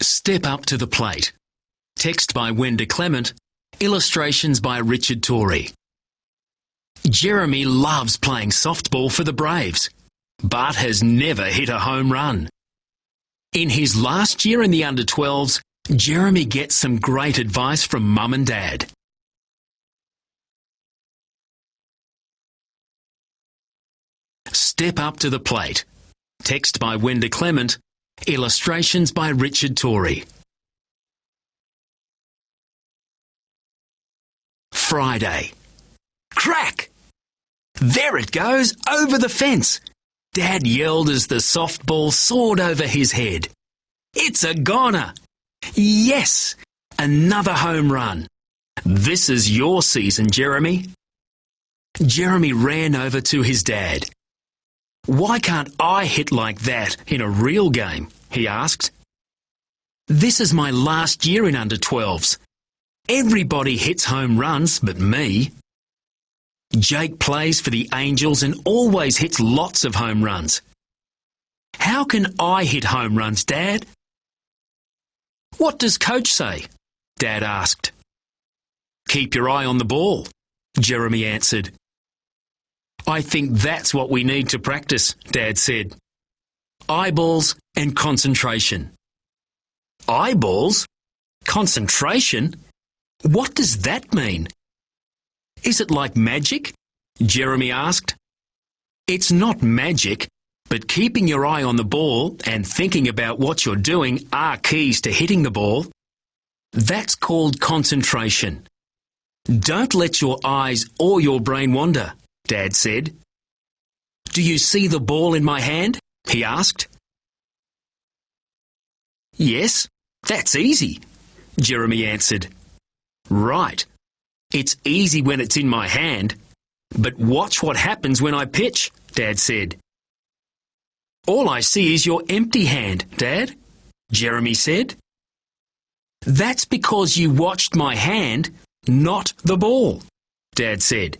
Step up to the plate. Text by Wenda Clement. Illustrations by Richard Torrey. Jeremy loves playing softball for the Braves, but has never hit a home run. In his last year in the under-12s, Jeremy gets some great advice from Mum and Dad. Step up to the plate. Text by Wenda Clement. Illustrations by Richard Torrey. Friday. Crack! There it goes, over the fence. Dad yelled as the softball soared over his head. It's a goner! Yes! Another home run. This is your season, Jeremy. Jeremy ran over to his dad. Why can't I hit like that in a real game? He asked. This is my last year in under-12s. Everybody hits home runs but me. Jake plays for the Angels and always hits lots of home runs. How can I hit home runs, Dad? What does Coach say? Dad asked. Keep your eye on the ball, Jeremy answered. I think that's what we need to practice, Dad said. Eyeballs and concentration. Eyeballs? Concentration? What does that mean? Is it like magic? Jeremy asked. It's not magic, but keeping your eye on the ball and thinking about what you're doing are keys to hitting the ball. That's called concentration. Don't let your eyes or your brain wander, Dad said. Do you see the ball in my hand? He asked. Yes, that's easy, Jeremy answered. Right. It's easy when it's in my hand, but watch what happens when I pitch, Dad said. All I see is your empty hand, Dad, Jeremy said. That's because you watched my hand, not the ball, Dad said.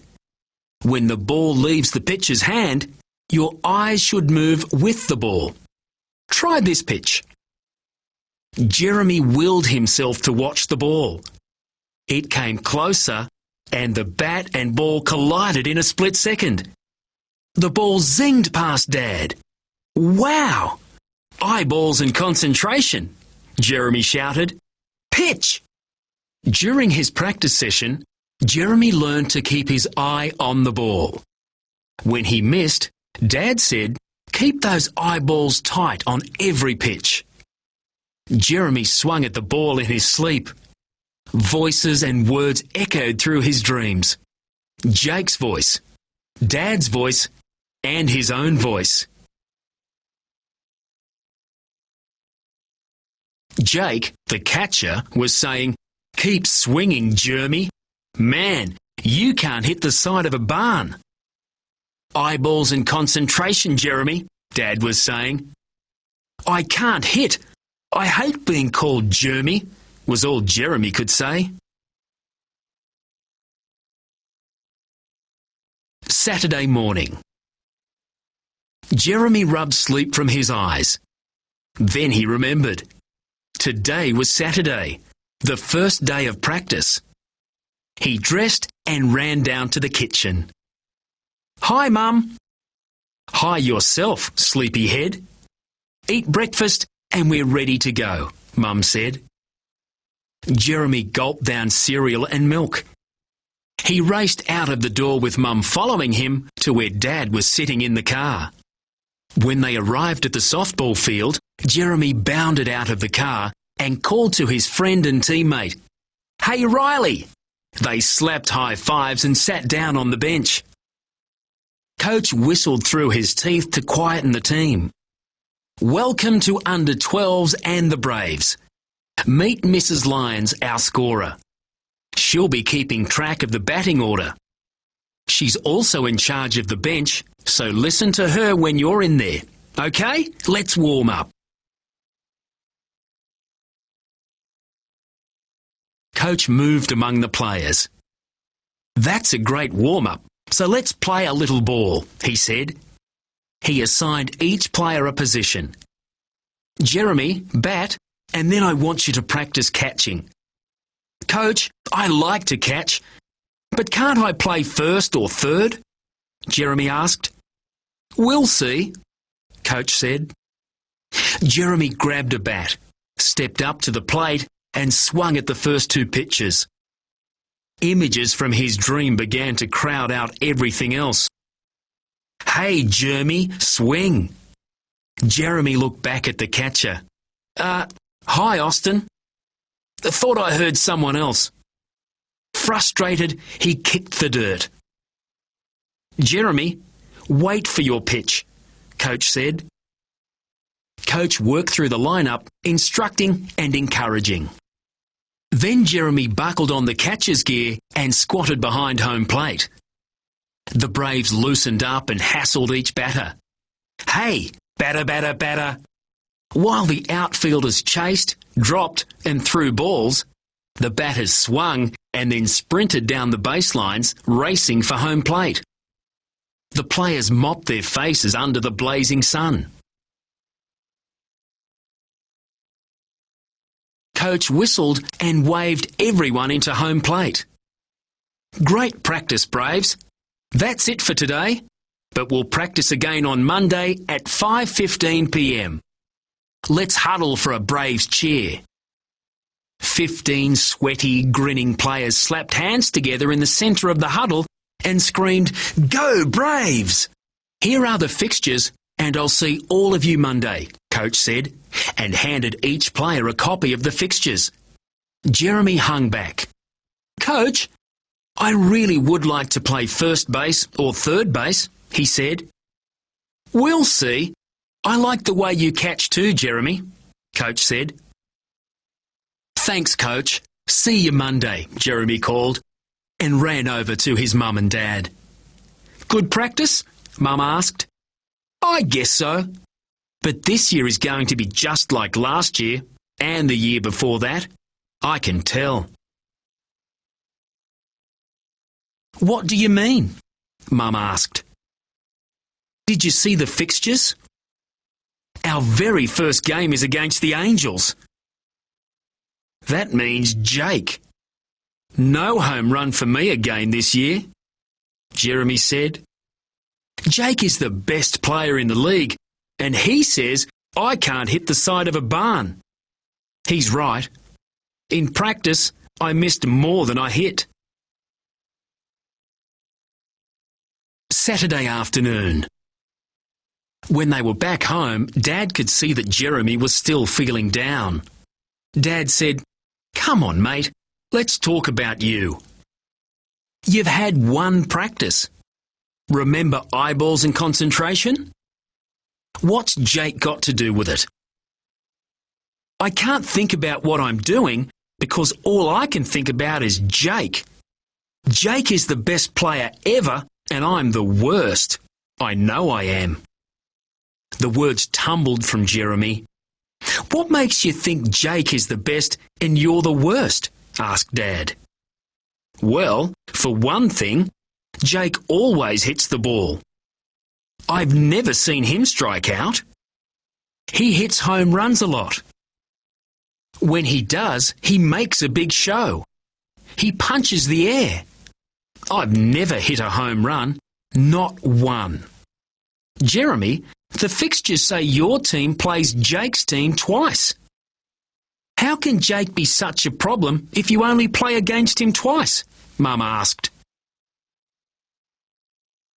When the ball leaves the pitcher's hand, your eyes should move with the ball. Try this pitch. Jeremy willed himself to watch the ball. It came closer and the bat and ball collided in a split second. The ball zinged past Dad. Wow! Eyeballs and concentration, Jeremy shouted. Pitch! During his practice session, Jeremy learned to keep his eye on the ball. When he missed, Dad said, keep those eyeballs tight on every pitch. Jeremy swung at the ball in his sleep. Voices and words echoed through his dreams. Jake's voice, Dad's voice, and his own voice. Jake, the catcher, was saying, keep swinging, Jeremy. Man, you can't hit the side of a barn. Eyeballs and concentration, Jeremy, Dad was saying. I can't hit. I hate being called Jeremy, was all Jeremy could say. Saturday morning. Jeremy rubbed sleep from his eyes. Then he remembered. Today was Saturday, the first day of practice. He dressed and ran down to the kitchen. Hi, Mum. Hi yourself, sleepyhead. Eat breakfast and we're ready to go, Mum said. Jeremy gulped down cereal and milk. He raced out of the door with Mum following him to where Dad was sitting in the car. When they arrived at the softball field, Jeremy bounded out of the car and called to his friend and teammate, Hey, Riley! They slapped high fives and sat down on the bench. Coach whistled through his teeth to quieten the team. Welcome to under-12s and the Braves. Meet Mrs. Lyons, our scorer. She'll be keeping track of the batting order. She's also in charge of the bench, so listen to her when you're in there. Okay, let's warm up. Coach moved among the players. That's a great warm-up, so let's play a little ball, he said. He assigned each player a position. Jeremy, bat, and then I want you to practice catching." "Coach, I like to catch, but can't I play first or third?" Jeremy asked. "We'll see," Coach said. Jeremy grabbed a bat, stepped up to the plate and swung at the first two pitches. Images from his dream began to crowd out everything else. "Hey, Jeremy, swing." Jeremy looked back at the catcher. Hi, Austin. Thought I heard someone else." Frustrated, he kicked the dirt. "Jeremy, wait for your pitch," Coach said. Coach worked through the lineup, instructing and encouraging. Then Jeremy buckled on the catcher's gear and squatted behind home plate. The Braves loosened up and hassled each batter. "Hey, batter, batter, batter." While the outfielders chased, dropped and threw balls, the batters swung and then sprinted down the baselines, racing for home plate. The players mopped their faces under the blazing sun. Coach whistled and waved everyone into home plate. "Great practice, Braves. That's it for today, but we'll practice again on Monday at 5:15 p.m. Let's huddle for a Braves cheer." 15 sweaty, grinning players slapped hands together in the centre of the huddle and screamed, "Go Braves!" "Here are the fixtures, and I'll see all of you Monday," Coach said, and handed each player a copy of the fixtures. Jeremy hung back. "Coach, I really would like to play first base or third base," he said. "We'll see. I like the way you catch too, Jeremy," Coach said. "Thanks, Coach. See you Monday," Jeremy called, and ran over to his mum and dad. "Good practice?" Mum asked. "I guess so. But this year is going to be just like last year and the year before that. I can tell." "What do you mean?" Mum asked. "Did you see the fixtures? Our very first game is against the Angels." "That means Jake. No home run for me again this year," Jeremy said. "Jake is the best player in the league, and he says I can't hit the side of a barn." He's right. In practice, I missed more than I hit. Saturday afternoon. When they were back home, Dad could see that Jeremy was still feeling down. Dad said, "Come on, mate, let's talk about you. You've had one practice. Remember eyeballs and concentration? What's Jake got to do with it?" "I can't think about what I'm doing because all I can think about is Jake. Jake is the best player ever and I'm the worst. I know I am." The words tumbled from Jeremy. "What makes you think Jake is the best and you're the worst?" asked Dad. "Well, for one thing, Jake always hits the ball. I've never seen him strike out. He hits home runs a lot. When he does, he makes a big show. He punches the air. I've never hit a home run, not one. Jeremy, the fixtures say your team plays Jake's team twice. How can Jake be such a problem if you only play against him twice?" Mum asked.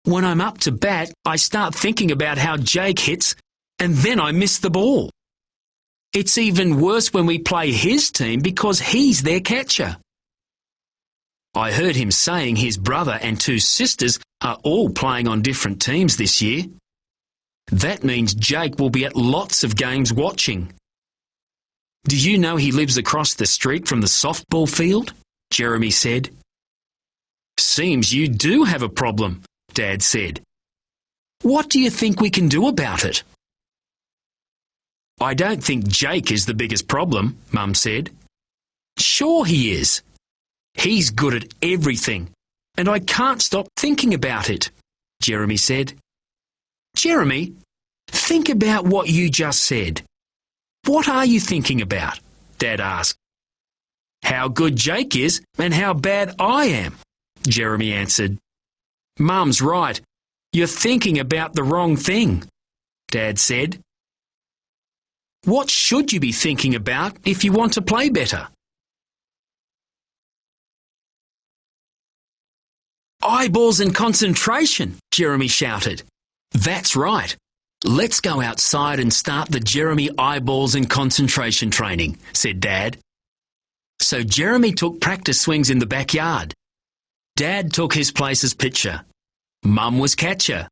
"When I'm up to bat, I start thinking about how Jake hits and then I miss the ball. It's even worse when we play his team because he's their catcher. I heard him saying his brother and two sisters are all playing on different teams this year. That means Jake will be at lots of games watching. Do you know he lives across the street from the softball field?" Jeremy said. "Seems you do have a problem," Dad said. "What do you think we can do about it?" "I don't think Jake is the biggest problem," Mum said. "Sure he is. He's good at everything, and I can't stop thinking about it," Jeremy said. "Jeremy, think about what you just said. What are you thinking about?" Dad asked. How good Jake is and how bad I am, Jeremy answered. Mum's right. You're thinking about the wrong thing, Dad said. What should you be thinking about if you want to play better? Eyeballs and concentration, Jeremy shouted. That's right. Let's go outside and start the Jeremy eyeballs and concentration training, said Dad. So Jeremy took practice swings in the backyard. Dad took his place as pitcher. Mum was catcher.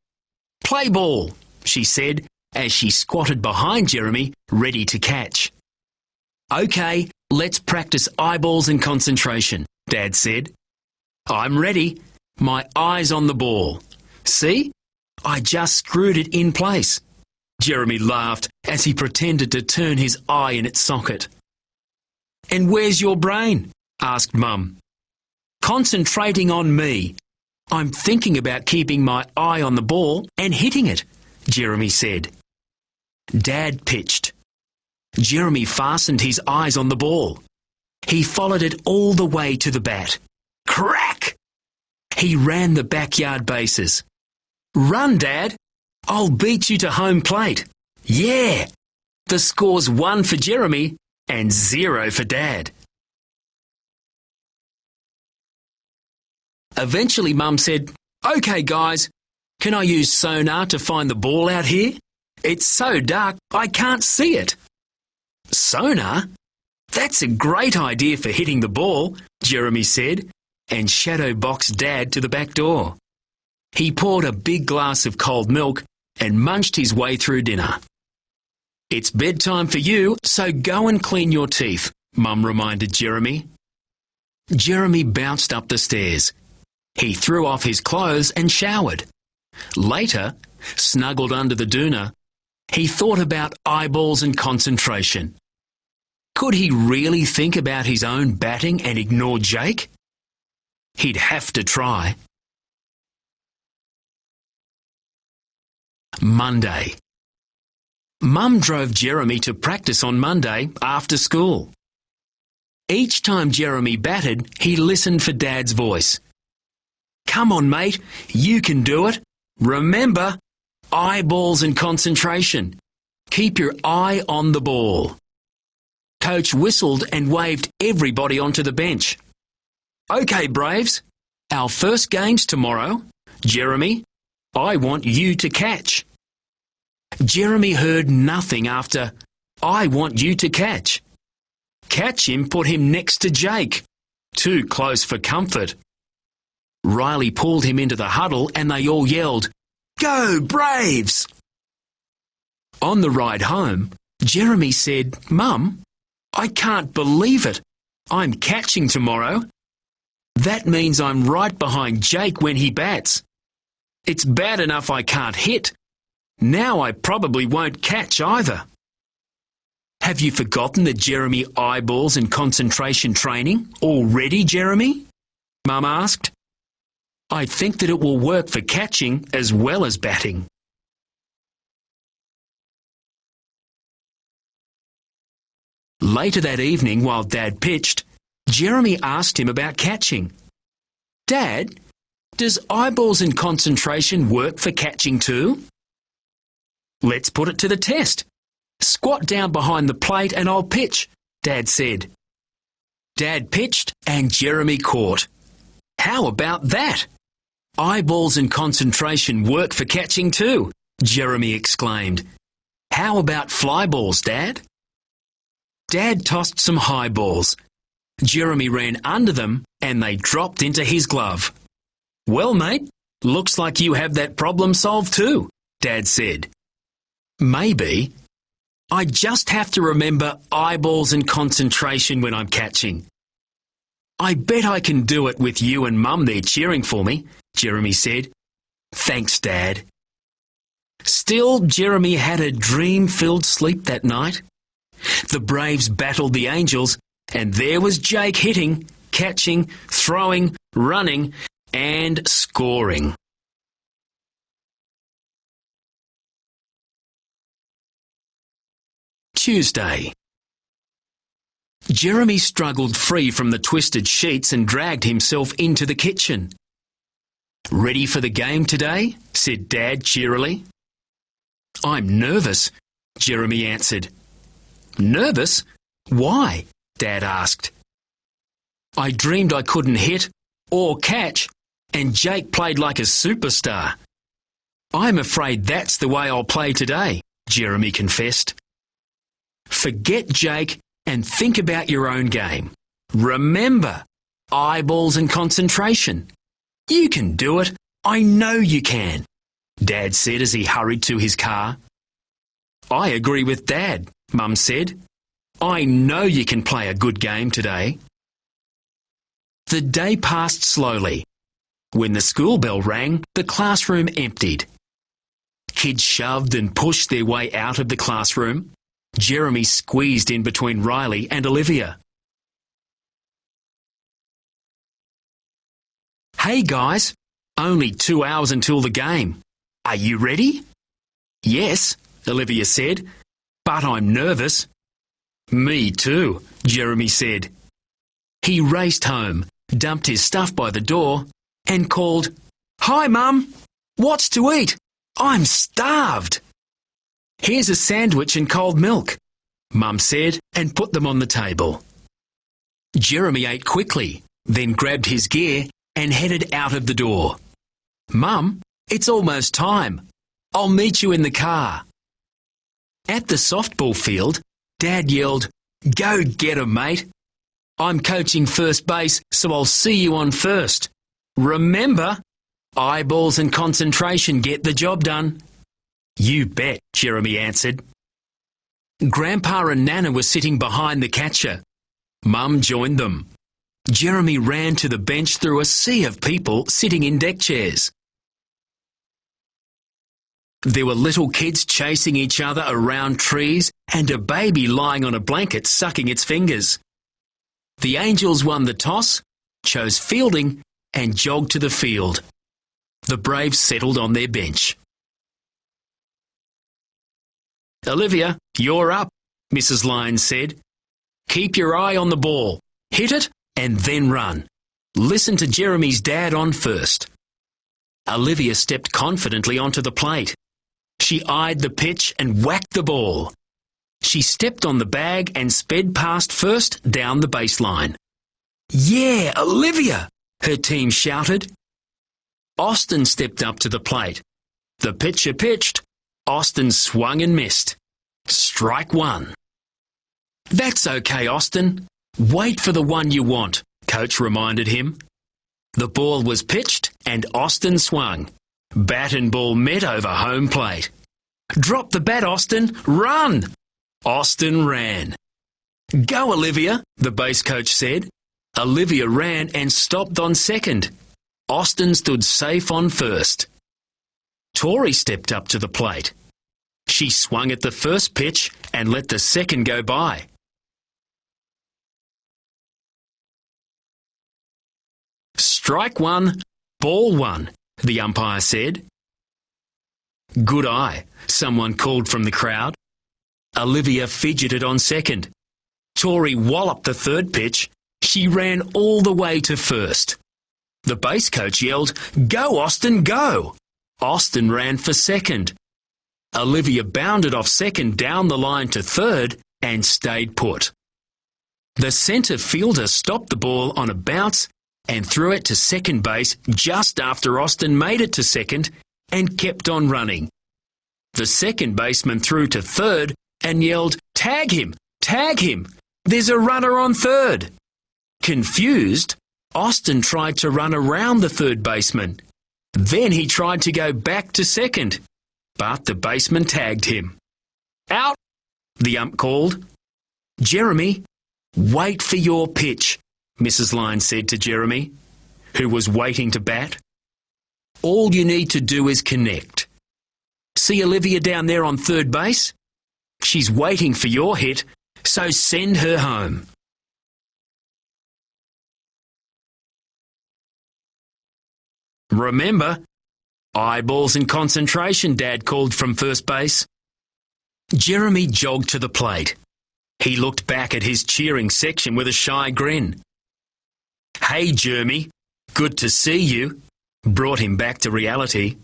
Play ball, she said as she squatted behind Jeremy, ready to catch. OK, let's practice eyeballs and concentration, Dad said. I'm ready. My eye's on the ball. See? I just screwed it in place. Jeremy laughed as he pretended to turn his eye in its socket. And where's your brain? Asked Mum. Concentrating on me. I'm thinking about keeping my eye on the ball and hitting it, Jeremy said. Dad pitched. Jeremy fastened his eyes on the ball. He followed it all the way to the bat. Crack! He ran the backyard bases. Run, Dad! I'll beat you to home plate. Yeah! The score's 1 for Jeremy and 0 for Dad. Eventually Mum said, OK guys, can I use sonar to find the ball out here? It's so dark I can't see it. Sonar? That's a great idea for hitting the ball, Jeremy said, and shadow boxed Dad to the back door. He poured a big glass of cold milk and munched his way through dinner. It's bedtime for you, so go and clean your teeth, Mum reminded Jeremy. Jeremy bounced up the stairs. He threw off his clothes and showered. Later, snuggled under the doona, he thought about eyeballs and concentration. Could he really think about his own batting and ignore Jake? He'd have to try. Monday. Mum drove Jeremy to practice on Monday after school. Each time Jeremy batted, he listened for Dad's voice. Come on, mate, you can do it. Remember, eyeballs and concentration. Keep your eye on the ball. Coach whistled and waved everybody onto the bench. OK, Braves, our first game's tomorrow. Jeremy, I want you to catch. Jeremy heard nothing after, I want you to catch. Catch him put him next to Jake. Too close for comfort. Riley pulled him into the huddle and they all yelled, Go Braves! On the ride home, Jeremy said, Mum, I can't believe it. I'm catching tomorrow. That means I'm right behind Jake when he bats. It's bad enough I can't hit. Now I probably won't catch either. Have you forgotten the Jeremy eyeballs and concentration training already, Jeremy? Mum asked. I think that it will work for catching as well as batting. Later that evening, while Dad pitched, Jeremy asked him about catching. Dad, does eyeballs and concentration work for catching too? Let's put it to the test. Squat down behind the plate and I'll pitch, Dad said. Dad pitched and Jeremy caught. How about that? Eyeballs and concentration work for catching too, Jeremy exclaimed. How about fly balls, Dad? Dad tossed some high balls. Jeremy ran under them and they dropped into his glove. Well, mate, looks like you have that problem solved too, Dad said. Maybe. I just have to remember eyeballs and concentration when I'm catching. I bet I can do it with you and Mum there cheering for me, Jeremy said. Thanks, Dad. Still, Jeremy had a dream-filled sleep that night. The Braves battled the Angels, and there was Jake hitting, catching, throwing, running, and scoring. Tuesday. Jeremy struggled free from the twisted sheets and dragged himself into the kitchen. "Ready for the game today?" said Dad cheerily. "I'm nervous," Jeremy answered. "Nervous? Why?" Dad asked. "I dreamed I couldn't hit or catch, and Jake played like a superstar. I'm afraid that's the way I'll play today," Jeremy confessed. "Forget Jake and think about your own game. Remember, eyeballs and concentration. You can do it. I know you can," Dad said as he hurried to his car. "I agree with Dad," Mum said. "I know you can play a good game today." The day passed slowly. When the school bell rang, the classroom emptied. Kids shoved and pushed their way out of the classroom. Jeremy squeezed in between Riley and Olivia. "Hey guys, only 2 hours until the game. Are you ready?" "Yes," Olivia said, "but I'm nervous." "Me too," Jeremy said. He raced home, dumped his stuff by the door, and called, "Hi, Mum! What's to eat? I'm starved." "Here's a sandwich and cold milk," Mum said and put them on the table. Jeremy ate quickly, then grabbed his gear and headed out of the door. "Mum, it's almost time. I'll meet you in the car." At the softball field, Dad yelled, "Go get 'em, mate. I'm coaching first base, so I'll see you on first. Remember, eyeballs and concentration get the job done." "You bet," Jeremy answered. Grandpa and Nana were sitting behind the catcher. Mum joined them. Jeremy ran to the bench through a sea of people sitting in deck chairs. There were little kids chasing each other around trees and a baby lying on a blanket sucking its fingers. The Angels won the toss, chose fielding, and jogged to the field. The Braves settled on their bench. "Olivia, you're up," Mrs. Lyons said. "Keep your eye on the ball. Hit it and then run. Listen to Jeremy's dad on first." Olivia stepped confidently onto the plate. She eyed the pitch and whacked the ball. She stepped on the bag and sped past first down the baseline. "Yeah, Olivia!" her team shouted. Austin stepped up to the plate. The pitcher pitched. Austin swung and missed. Strike one. "That's okay, Austin. Wait for the one you want," Coach reminded him. The ball was pitched and Austin swung. Bat and ball met over home plate. "Drop the bat, Austin. Run!" Austin ran. "Go, Olivia," the base coach said. Olivia ran and stopped on second. Austin stood safe on first. Tori stepped up to the plate. She swung at the first pitch and let the second go by. "Strike one, ball one," the umpire said. "Good eye," someone called from the crowd. Olivia fidgeted on second. Tori walloped the third pitch. She ran all the way to first. The base coach yelled, "Go, Austin, go!" Austin ran for second. Olivia bounded off second down the line to third and stayed put. The centre fielder stopped the ball on a bounce and threw it to second base just after Austin made it to second and kept on running. The second baseman threw to third and yelled, "Tag him! Tag him! There's a runner on third!" Confused, Austin tried to run around the third baseman. Then he tried to go back to second, but the baseman tagged him. "Out!" the ump called. "Jeremy, wait for your pitch," Mrs. Lyons said to Jeremy, who was waiting to bat. "All you need to do is connect. See Olivia down there on third base? She's waiting for your hit, so send her home." "Remember, eyeballs and concentration," Dad called from first base. Jeremy jogged to the plate. He looked back at his cheering section with a shy grin. "Hey, Jeremy, good to see you," brought him back to reality.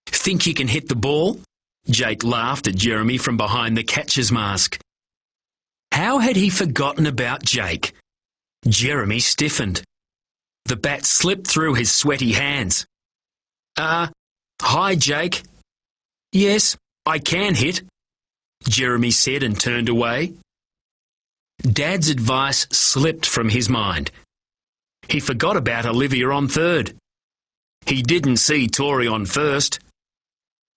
"Think you can hit the ball?" Jake laughed at Jeremy from behind the catcher's mask. How had he forgotten about Jake? Jeremy stiffened. The bat slipped through his sweaty hands. Hi, Jake." "Yes, I can hit," Jeremy said and turned away. Dad's advice slipped from his mind. He forgot about Olivia on third. He didn't see Tori on first.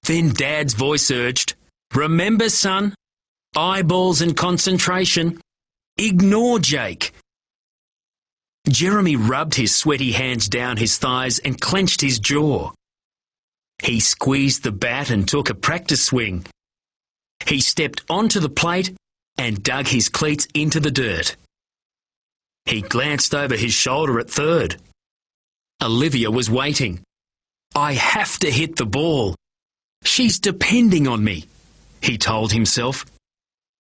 Then Dad's voice urged, "Remember, son, eyeballs and concentration. Ignore Jake." Jeremy rubbed his sweaty hands down his thighs and clenched his jaw. He squeezed the bat and took a practice swing. He stepped onto the plate and dug his cleats into the dirt. He glanced over his shoulder at third. Olivia was waiting. "I have to hit the ball. She's depending on me," he told himself.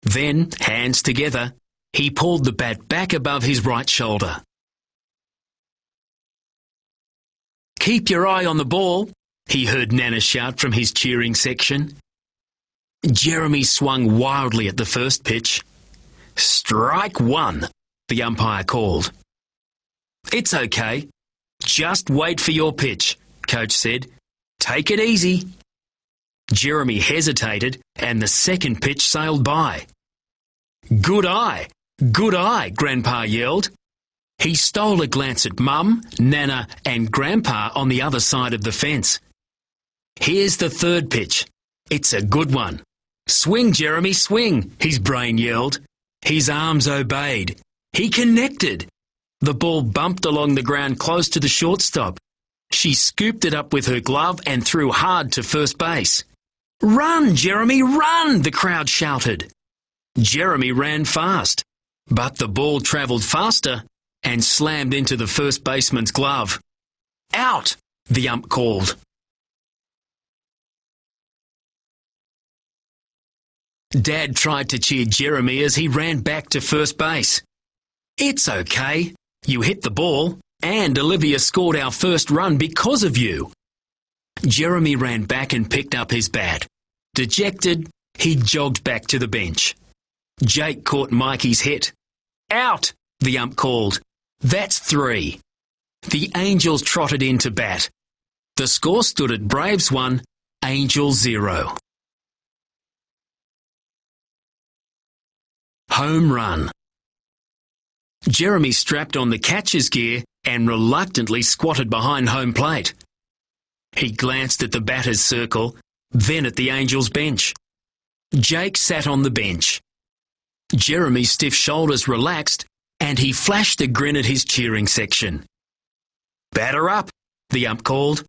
Then, hands together, he pulled the bat back above his right shoulder. "Keep your eye on the ball," he heard Nana shout from his cheering section. Jeremy swung wildly at the first pitch. "Strike one," the umpire called. "It's okay. Just wait for your pitch," Coach said. "Take it easy." Jeremy hesitated and the second pitch sailed by. Good eye, Grandpa yelled. He stole a glance at Mum, Nana and Grandpa on the other side of the fence. "Here's the third pitch. It's a good one. Swing, Jeremy, swing," his brain yelled. His arms obeyed. He connected. The ball bumped along the ground close to the shortstop. She scooped it up with her glove and threw hard to first base. "Run, Jeremy, run!" the crowd shouted. Jeremy ran fast, but the ball travelled faster and slammed into the first baseman's glove. "Out!" the ump called. Dad tried to cheer Jeremy as he ran back to first base. "It's okay. You hit the ball, and Olivia scored our first run because of you." Jeremy ran back and picked up his bat. Dejected, he jogged back to the bench. Jake caught Mikey's hit. "Out!" the ump called. "That's 3. The Angels trotted in to bat. The score stood at Braves 1, Angels 0. Home run. Jeremy strapped on the catcher's gear and reluctantly squatted behind home plate. He glanced at the batter's circle, then at the Angels' bench. Jake sat on the bench. Jeremy's stiff shoulders relaxed and he flashed a grin at his cheering section. "Batter up," the ump called.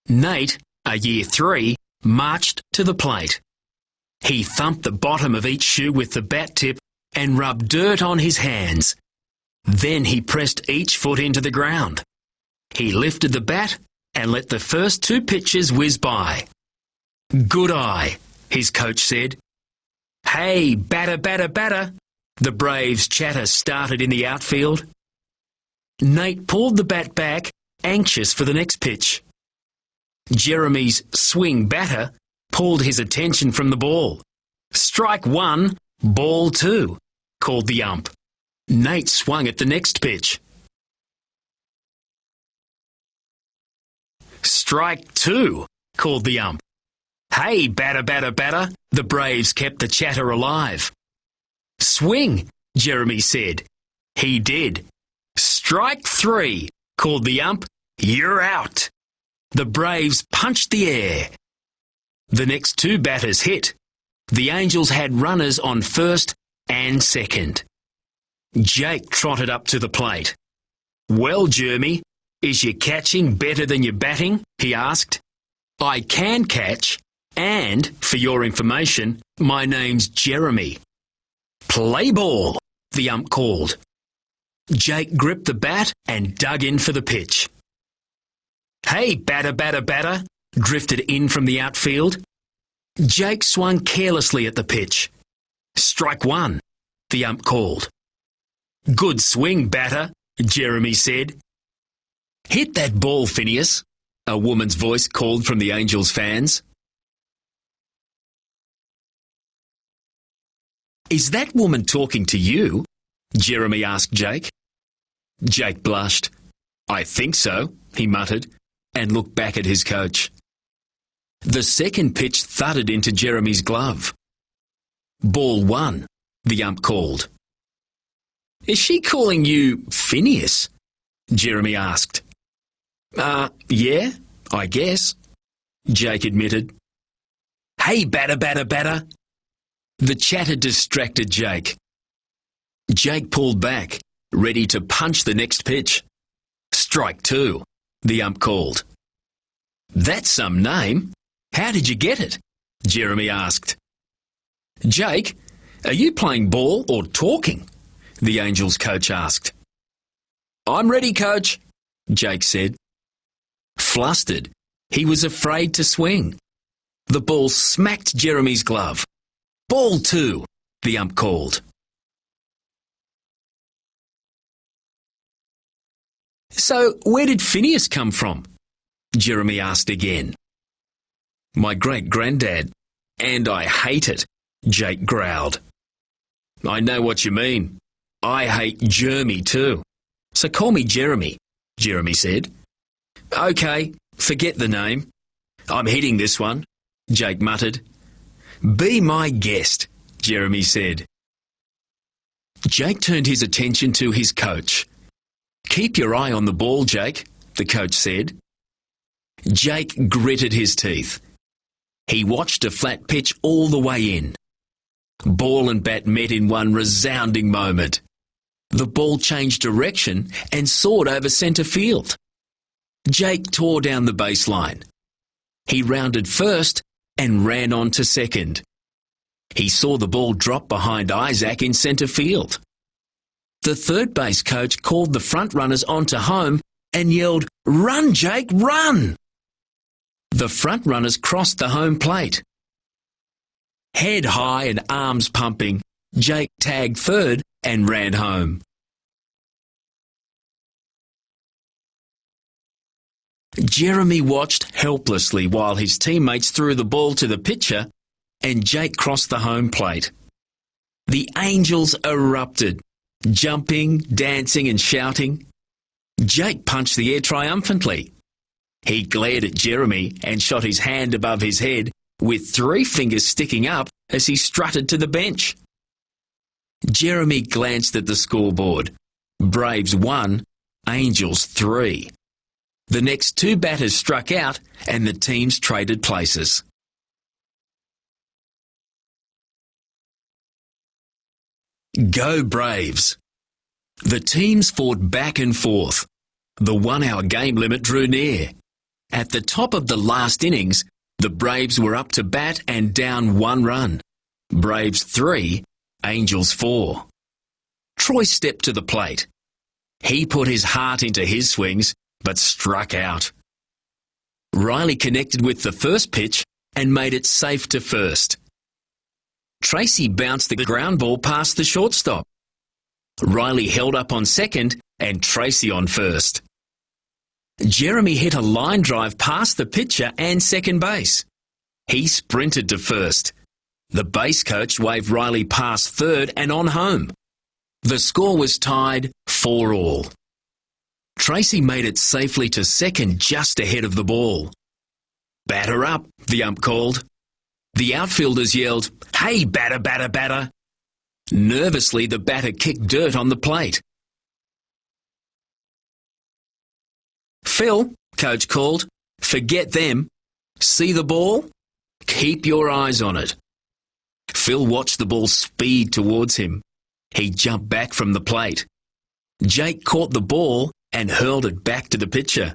Nate, a year 3, marched to the plate. He thumped the bottom of each shoe with the bat tip and rubbed dirt on his hands. Then he pressed each foot into the ground. He lifted the bat and let the first 2 pitches whiz by. "Good eye," his coach said. "Hey, batter, batter, batter," the Braves' chatter started in the outfield. Nate pulled the bat back, anxious for the next pitch. Jeremy's swing batter pulled his attention from the ball. "Strike 1, ball 2, called the ump. Nate swung at the next pitch. "Strike 2, called the ump. "Hey, batter, batter, batter," the Braves kept the chatter alive. "Swing," Jeremy said. He did. "Strike 3, called the ump. "You're out." The Braves punched the air. The next 2 batters hit. The Angels had runners on first and second. Jake trotted up to the plate. "Well, Jeremy, is your catching better than your batting?" he asked. "I can catch, and, for your information, my name's Jeremy." "Play ball," the ump called. Jake gripped the bat and dug in for the pitch. "Hey, batter, batter, batter," drifted in from the outfield. Jake swung carelessly at the pitch. "Strike 1, the ump called. Good swing, batter, Jeremy said. Hit that ball, Phineas, a woman's voice called from the Angels fans. Is that woman talking to you? Jeremy asked Jake. Jake blushed. I think so, he muttered, and looked back at his coach. The second pitch thudded into Jeremy's glove. Ball 1, the ump called. Is she calling you Phineas? Jeremy asked. Yeah, I guess, Jake admitted. Hey, batter, batter, batter. The chatter distracted Jake. Jake pulled back, ready to punch the next pitch. Strike 2, the ump called. That's some name. How did you get it? Jeremy asked. Jake, are you playing ball or talking? The Angels coach asked. I'm ready, coach, Jake said. Flustered, he was afraid to swing. The ball smacked Jeremy's glove. Ball 2, the ump called. So where did Phineas come from? Jeremy asked again. My great-granddad, and I hate it, Jake growled. I know what you mean. I hate Jeremy too. So call me Jeremy, Jeremy said. OK, forget the name. I'm hitting this one, Jake muttered. Be my guest, Jeremy said. Jake turned his attention to his coach. Keep your eye on the ball, Jake, the coach said. Jake gritted his teeth. He watched a flat pitch all the way in. Ball and bat met in one resounding moment. The ball changed direction and soared over centre field. Jake tore down the baseline. He rounded first and ran on to second. He saw the ball drop behind Isaac in centre field. The third base coach called the front runners onto home and yelled, "Run, Jake, run!" The front runners crossed the home plate. Head high and arms pumping, Jake tagged third and ran home. Jeremy watched helplessly while his teammates threw the ball to the pitcher and Jake crossed the home plate. The Angels erupted, jumping, dancing and shouting. Jake punched the air triumphantly. He glared at Jeremy and shot his hand above his head with 3 fingers sticking up as he strutted to the bench. Jeremy glanced at the scoreboard. Braves 1, Angels 3. The next 2 batters struck out and the teams traded places. Go Braves! The teams fought back and forth. The 1-hour game limit drew near. At the top of the last innings, the Braves were up to bat and down 1 run. Braves 3, Angels 4. Troy stepped to the plate. He put his heart into his swings, but struck out. Riley connected with the first pitch and made it safe to first. Tracy bounced the ground ball past the shortstop. Riley held up on second and Tracy on first. Jeremy hit a line drive past the pitcher and second base. He sprinted to first. The base coach waved Riley past third and on home. The score was tied 4-4. Tracy made it safely to second just ahead of the ball. Batter up, the ump called. The outfielders yelled, "Hey, batter, batter, batter!" Nervously, the batter kicked dirt on the plate. "Phil," coach called, "forget them. See the ball? Keep your eyes on it." Phil watched the ball speed towards him. He jumped back from the plate. Jake caught the ball and hurled it back to the pitcher.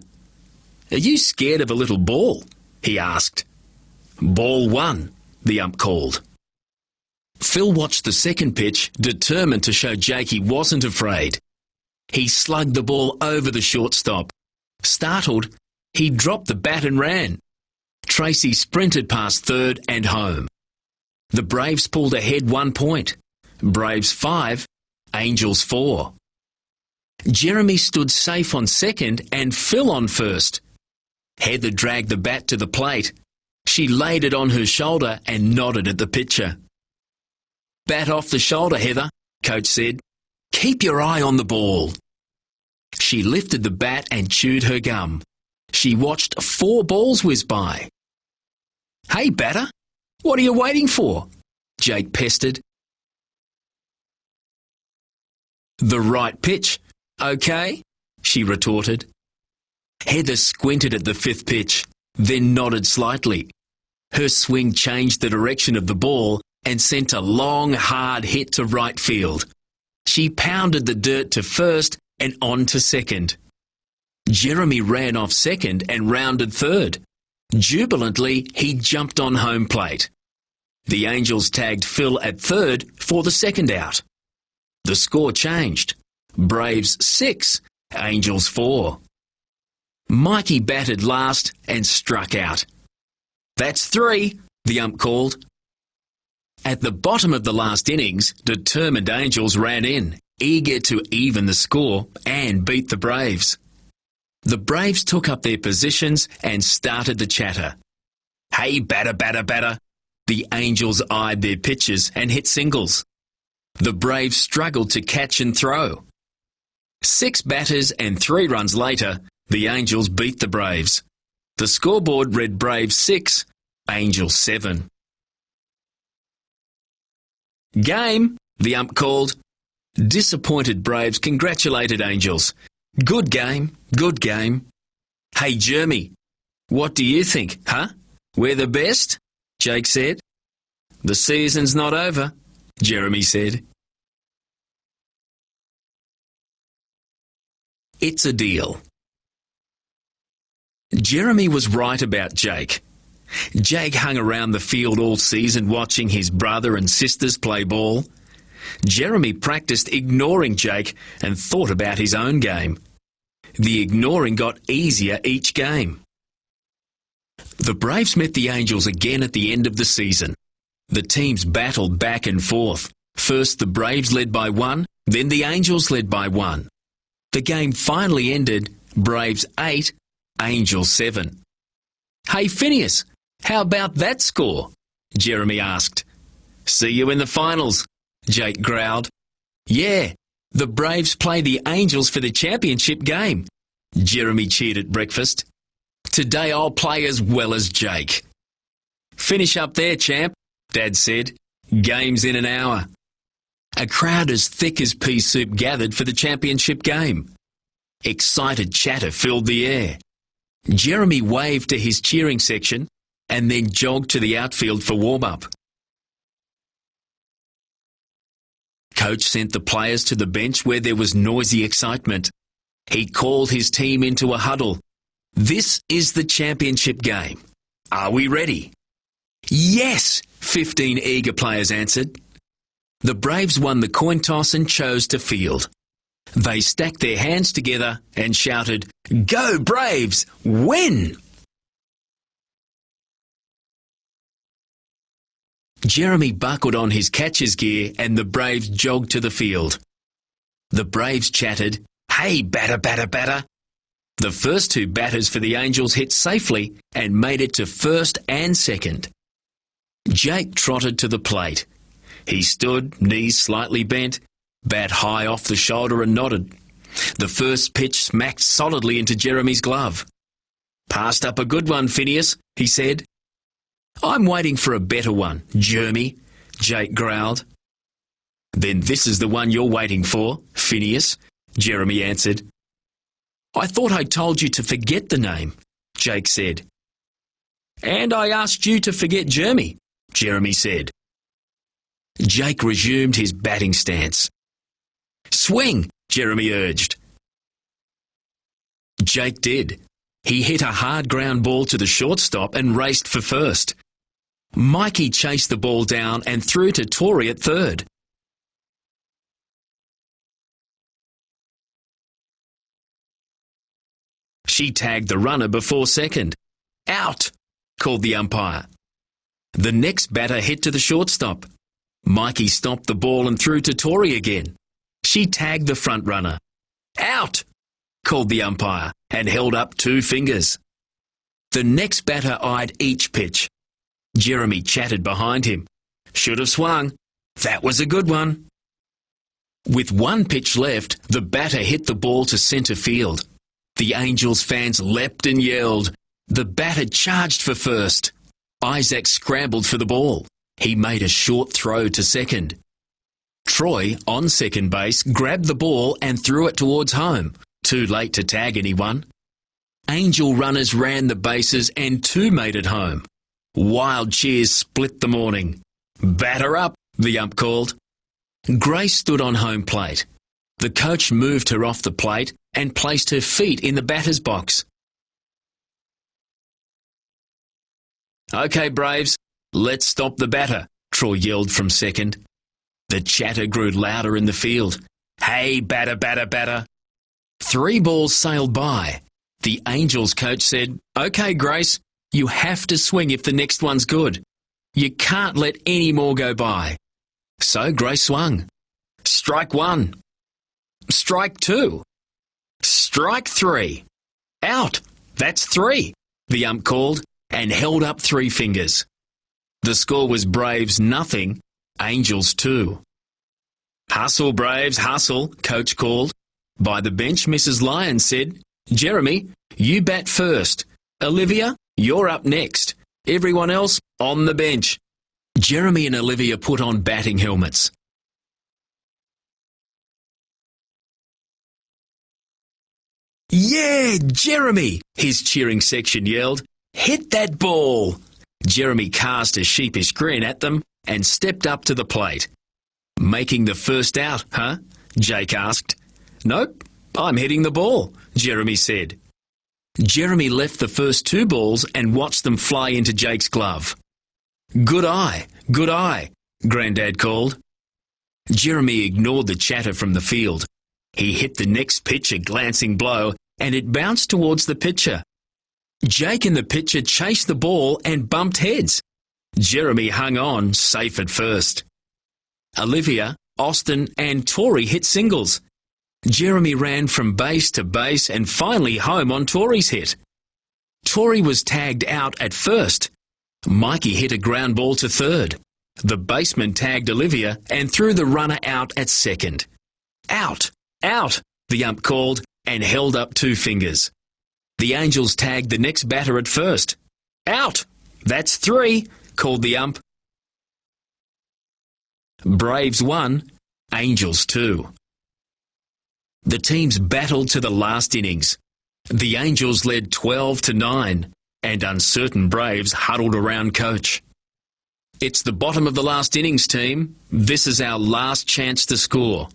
"Are you scared of a little ball?" he asked. "Ball 1, the ump called. Phil watched the second pitch, determined to show Jake he wasn't afraid. He slugged the ball over the shortstop. Startled, he dropped the bat and ran. Tracy sprinted past third and home. The Braves pulled ahead 1 point. Braves 5, Angels 4. Jeremy stood safe on second and Phil on first. Heather dragged the bat to the plate. She laid it on her shoulder and nodded at the pitcher. "Bat off the shoulder, Heather," Coach said. "Keep your eye on the ball." She lifted the bat and chewed her gum. She watched 4 balls whiz by. "Hey, batter, what are you waiting for?" Jake pestered. "The right pitch, okay?" she retorted. Heather squinted at the 5th pitch, then nodded slightly. Her swing changed the direction of the ball and sent a long, hard hit to right field. She pounded the dirt to first and on to second. Jeremy ran off second and rounded third. Jubilantly, he jumped on home plate. The Angels tagged Phil at third for the second out. The score changed. Braves 6, Angels 4. Mikey batted last and struck out. "That's 3, the ump called. At the bottom of the last innings, determined Angels ran in, eager to even the score and beat the Braves. The Braves took up their positions and started the chatter. "Hey, batter, batter, batter." The Angels eyed their pitches and hit singles. The Braves struggled to catch and throw. 6 batters and 3 runs later, the Angels beat the Braves. The scoreboard read Braves 6, Angels 7. "Game," the ump called. Disappointed Braves congratulated Angels. "Good game, good game." "Hey, Jeremy, what do you think, huh? We're the best?" Jake said. "The season's not over," Jeremy said. It's a deal. Jeremy was right about Jake. Jake hung around the field all season watching his brother and sisters play ball. Jeremy practiced ignoring Jake and thought about his own game. The ignoring got easier each game. The Braves met the Angels again at the end of the season. The teams battled back and forth. First the Braves led by 1, then the Angels led by 1. The game finally ended, Braves 8, Angels 7. "Hey Phineas, how about that score?" Jeremy asked. "See you in the finals," Jake growled. "Yeah, the Braves play the Angels for the championship game," Jeremy cheered at breakfast. "Today I'll play as well as Jake." "Finish up there, champ," Dad said. "Game's in an hour." A crowd as thick as pea soup gathered for the championship game. Excited chatter filled the air. Jeremy waved to his cheering section and then jogged to the outfield for warm-up. Coach sent the players to the bench where there was noisy excitement. He called his team into a huddle. "This is the championship game. Are we ready?" "Yes," 15 eager players answered. The Braves won the coin toss and chose to field. They stacked their hands together and shouted, "Go Braves! Win!" Jeremy buckled on his catcher's gear and the Braves jogged to the field. The Braves chattered, "Hey, batter, batter, batter." The first 2 batters for the Angels hit safely and made it to first and second. Jake trotted to the plate. He stood, knees slightly bent, bat high off the shoulder and nodded. The first pitch smacked solidly into Jeremy's glove. "Passed up a good one, Phineas," he said. "I'm waiting for a better one, Jeremy," Jake growled. "Then this is the one you're waiting for, Phineas," Jeremy answered. "I thought I told you to forget the name," Jake said. "And I asked you to forget Jeremy," Jeremy said. Jake resumed his batting stance. "Swing," Jeremy urged. Jake did. He hit a hard ground ball to the shortstop and raced for first. Mikey chased the ball down and threw to Tori at third. She tagged the runner before second. "Out," called the umpire. The next batter hit to the shortstop. Mikey stopped the ball and threw to Tori again. She tagged the front runner. Out, called the umpire and held up 2 fingers. The next batter eyed each pitch. Jeremy chatted behind him. Should have swung. That was a good one. With 1 pitch left, the batter hit the ball to centre field. The Angels fans leapt and yelled. The batter charged for first. Isaac scrambled for the ball. He made a short throw to second. Troy, on second base, grabbed the ball and threw it towards home. Too late to tag anyone. Angel runners ran the bases and 2 made it home. Wild cheers split the morning. Batter up, the ump called. Grace stood on home plate. The coach moved her off the plate and placed her feet in the batter's box. OK, Braves, let's stop the batter, Troy yelled from second. The chatter grew louder in the field. Hey, batter, batter, batter. 3 balls sailed by. The Angels coach said, OK, Grace, you have to swing if the next one's good. You can't let any more go by. So Grace swung. Strike 1. Strike 2. Strike 3. Out. That's 3, the ump called and held up 3 fingers. The score was Braves 0, Angels 2. Hustle, Braves, hustle, coach called. By the bench, Mrs. Lyons said, Jeremy, you bat first. Olivia, you're up next. Everyone else on the bench. Jeremy and Olivia put on batting helmets. Yeah, Jeremy, his cheering section yelled. Hit that ball. Jeremy cast a sheepish grin at them and stepped up to the plate. Making the first out, huh? Jake asked. Nope, I'm hitting the ball, Jeremy said. Jeremy left the first 2 balls and watched them fly into Jake's glove. Good eye, Grandad called. Jeremy ignored the chatter from the field. He hit the next pitch a glancing blow and it bounced towards the pitcher. Jake and the pitcher chased the ball and bumped heads. Jeremy hung on, safe at first. Olivia, Austin and Tori hit singles. Jeremy ran from base to base and finally home on Tori's hit. Tori was tagged out at first. Mikey hit a ground ball to third. The baseman tagged Olivia and threw the runner out at second. Out, out, the ump called and held up 2 fingers. The Angels tagged the next batter at first. Out, that's 3, called the ump. Braves 1, Angels 2. The teams battled to the last innings. The Angels led 12-9, and uncertain Braves huddled around coach. It's the bottom of the last innings, team. This is our last chance to score.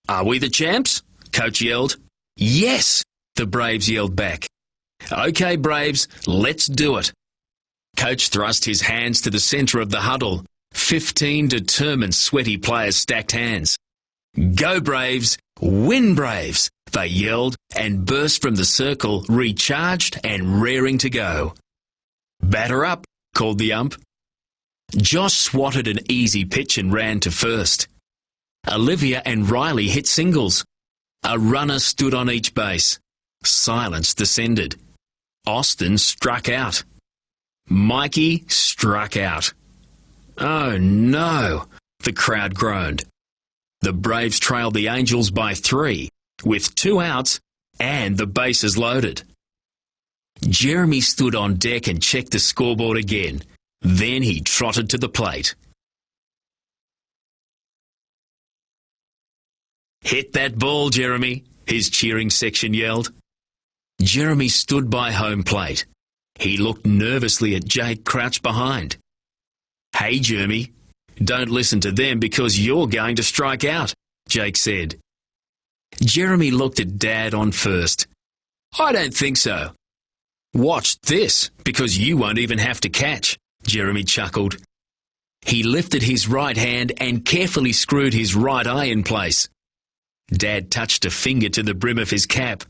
Are we the champs? Coach yelled. Yes, the Braves yelled back. OK, Braves, let's do it. Coach thrust his hands to the centre of the huddle. 15 determined, sweaty players stacked hands. Go Braves! Win Braves! They yelled and burst from the circle, recharged and raring to go. Batter up, called the ump. Josh swatted an easy pitch and ran to first. Olivia and Riley hit singles. A runner stood on each base. Silence descended. Austin struck out. Mikey struck out. Oh no, the crowd groaned. The Braves trailed the Angels by 3, with 2 outs and the bases loaded. Jeremy stood on deck and checked the scoreboard again. Then he trotted to the plate. Hit that ball, Jeremy, his cheering section yelled. Jeremy stood by home plate. He looked nervously at Jake crouched behind. Hey, Jeremy, don't listen to them because you're going to strike out, Jake said. Jeremy looked at Dad on first. I don't think so. Watch this, because you won't even have to catch, Jeremy chuckled. He lifted his right hand and carefully screwed his right eye in place. Dad touched a finger to the brim of his cap.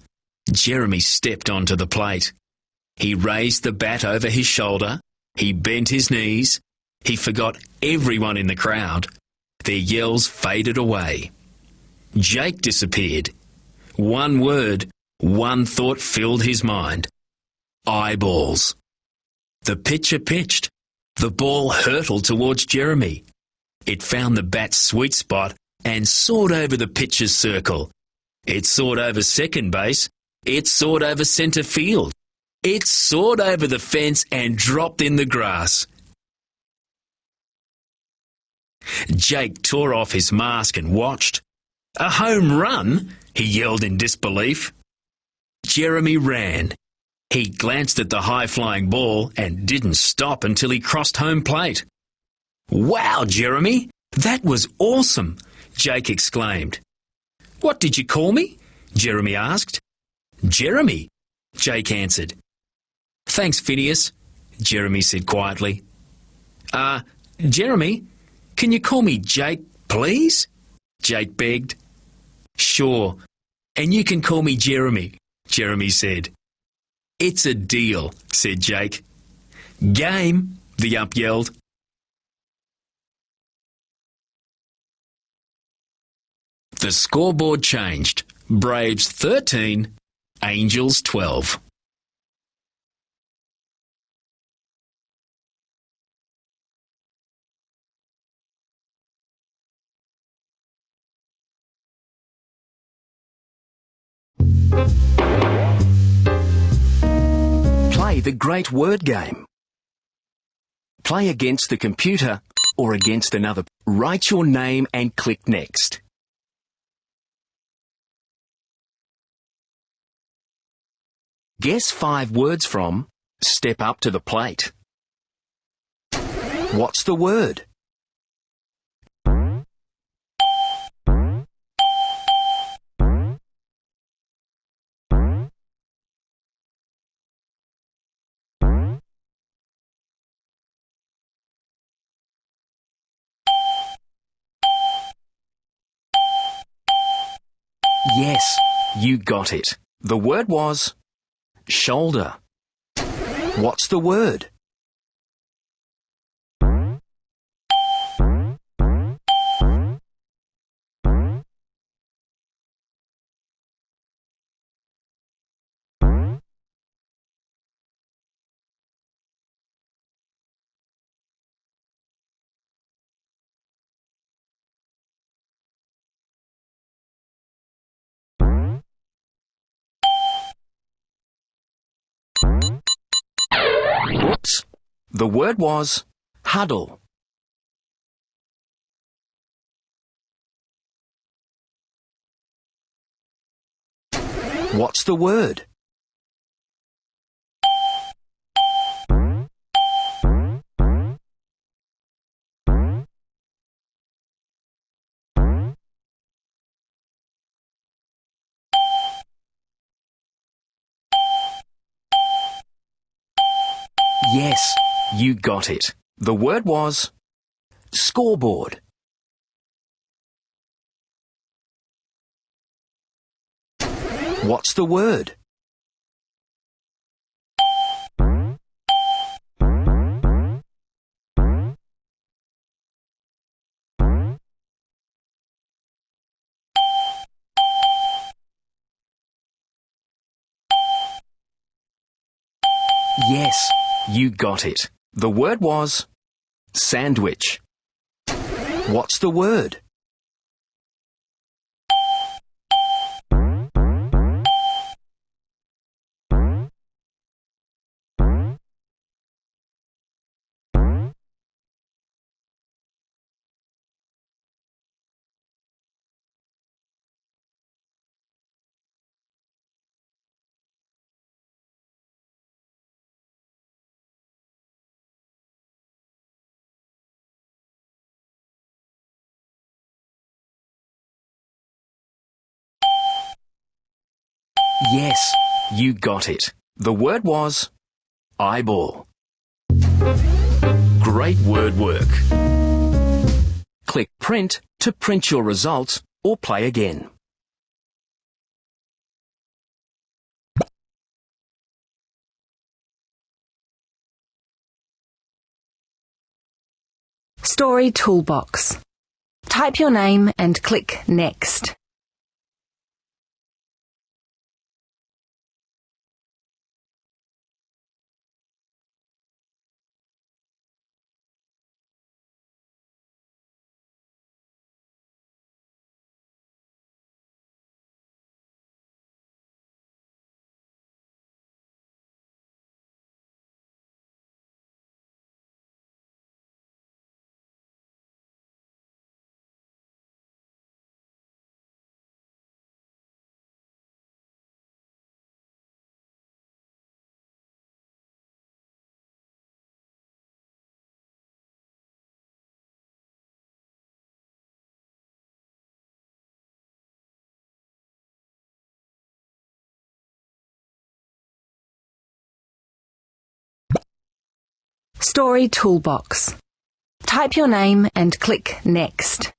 Jeremy stepped onto the plate. He raised the bat over his shoulder. He bent his knees. He forgot everyone in the crowd. Their yells faded away. Jake disappeared. One word, one thought filled his mind. Eyeballs. The pitcher pitched. The ball hurtled towards Jeremy. It found the bat's sweet spot and soared over the pitcher's circle. It soared over second base. It soared over centre field. It soared over the fence and dropped in the grass. Jake tore off his mask and watched. A home run, he yelled in disbelief. Jeremy ran. He glanced at the high-flying ball and didn't stop until he crossed home plate. "Wow, Jeremy, that was awesome," Jake exclaimed. "What did you call me?" Jeremy asked. "Jeremy," Jake answered. "Thanks, Phineas," Jeremy said quietly. Jeremy, can you call me Jake, please?" Jake begged. "Sure, and you can call me Jeremy," Jeremy said. "It's a deal," said Jake. "Game," the ump yelled. The scoreboard changed. Braves 13, Angels 12. Play the great word game. Play against the computer or against another. Write your name and click Next. Guess 5 words from Step Up to the Plate. What's the word? Yes, you got it. The word was shoulder. What's the word? Whoops. The word was huddle. What's the word? Yes, you got it. The word was scoreboard. What's the word? Yes, you got it. The word was sandwich. What's the word? Yes, you got it. The word was eyeball. Great word work. Click Print to print your results or play again. Story Toolbox. Type your name and click Next. Story Toolbox. Type your name and click Next.